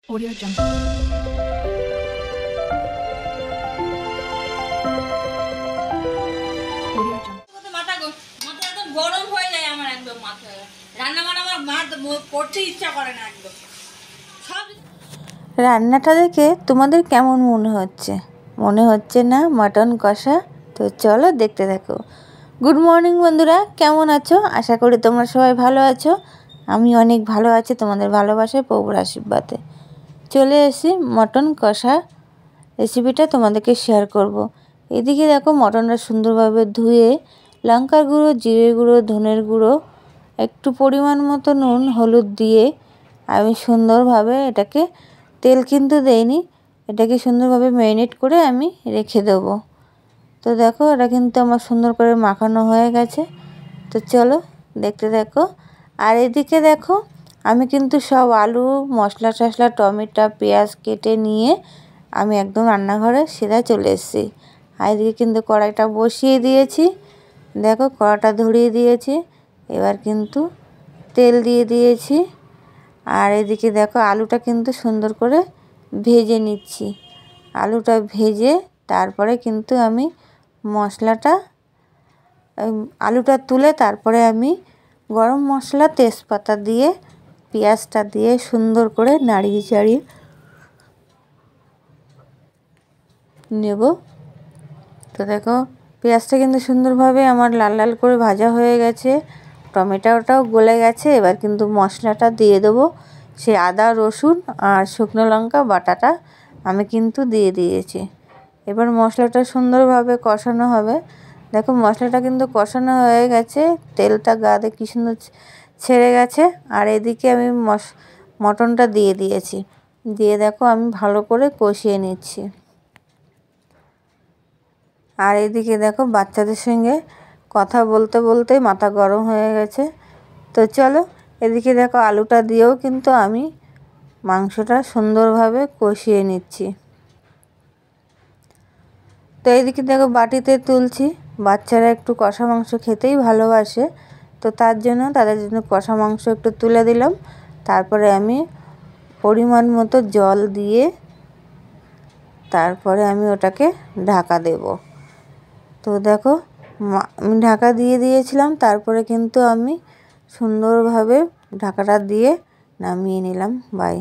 Audio Jungle. Audio Jungle. মাথা একদম গরম হয়ে যায় আমার, একদম মাথা রান্না বান্না আমার করতে ইচ্ছা করে না একদম। সব রান্নাটা দেখে তোমাদের কেমন মনে হচ্ছে না মাটন কষা? তো চলো দেখতে থাকো। গুড মর্নিং বন্ধুরা, কেমন আছো? আশা করি তোমরা সবাই ভালো আছো। আমি অনেক ভালো আছি তোমাদের ভালোবাসায়, প্রভুর আশীর্বাদে। চলে এসেছি মটন কষা রেসিপিটা তোমাদেরকে শেয়ার করব। এদিকে দেখো মটনটা সুন্দরভাবে ধুয়ে লঙ্কার গুঁড়ো, জিরের গুঁড়ো, ধনের গুঁড়ো, একটু পরিমাণ মতো নুন, হলুদ দিয়ে আমি সুন্দরভাবে এটাকে, তেল কিন্তু দেইনি, এটাকে সুন্দরভাবে ম্যারিনেট করে আমি রেখে দেবো। তো দেখো এটা কিন্তু আমার সুন্দর করে মাখানো হয়ে গেছে। তো চলো দেখতে দেখো। আর এদিকে দেখো আমি কিন্তু সব আলু, মশলা টশলা, টমেটো, পেঁয়াজ কেটে নিয়ে আমি একদম রান্নাঘরে সিধা চলে এসেছি। আর এদিকে কিন্তু কড়াইটা বসিয়ে দিয়েছি। দেখো কড়াটা ধরিয়ে দিয়েছি, এবার কিন্তু তেল দিয়ে দিয়েছি। আর এদিকে দেখো আলুটা কিন্তু সুন্দর করে ভেজে নিচ্ছি। আলুটা ভেজে তারপরে কিন্তু আমি মশলাটা, আলুটা তুলে তারপরে আমি গরম মশলা, তেজপাতা দিয়ে পেঁয়াজটা দিয়ে সুন্দর করে নাড়িয়ে চাড়িয়ে নেব। তো দেখো পেঁয়াজটা কিন্তু সুন্দরভাবে আমার লাল লাল করে ভাজা হয়ে গেছে, টমেটোটাও গলে গেছে। এবার কিন্তু মশলাটা দিয়ে দেবো, সেই আদা, রসুন আর শুকনো লঙ্কা বাটাটা আমি কিন্তু দিয়ে দিয়েছি। এবার মশলাটা সুন্দরভাবে কষানো হবে। দেখো মশলাটা কিন্তু কষানো হয়ে গেছে, তেলটা গায়ে কি সুন্দর ছেড়ে গেছে। আর এদিকে আমি মটনটা দিয়ে দিয়েছি, দিয়ে দেখো আমি ভালো করে কষিয়ে নিচ্ছি। আর এদিকে দেখো বাচ্চাদের সঙ্গে কথা বলতে বলতে মাথা গরম হয়ে গেছে। তো চলো এদিকে দেখো আলুটা দিয়েও কিন্তু আমি মাংসটা সুন্দরভাবে কষিয়ে নিচ্ছি। তো এইদিকে দেখো বাটিতে তুলছি, বাচ্চারা একটু কষা মাংস খেতেই ভালোবাসে, তো তার জন্য তাদের জন্য কষা মাংস একটু তুলে দিলাম। তারপরে আমি পরিমাণ মতো জল দিয়ে তারপরে আমি ওটাকে ঢাকা দেব। তো দেখো আমি ঢাকা দিয়ে দিয়েছিলাম, তারপরে কিন্তু আমি সুন্দরভাবে ঢাকাটা দিয়ে নামিয়ে নিলাম। বাই।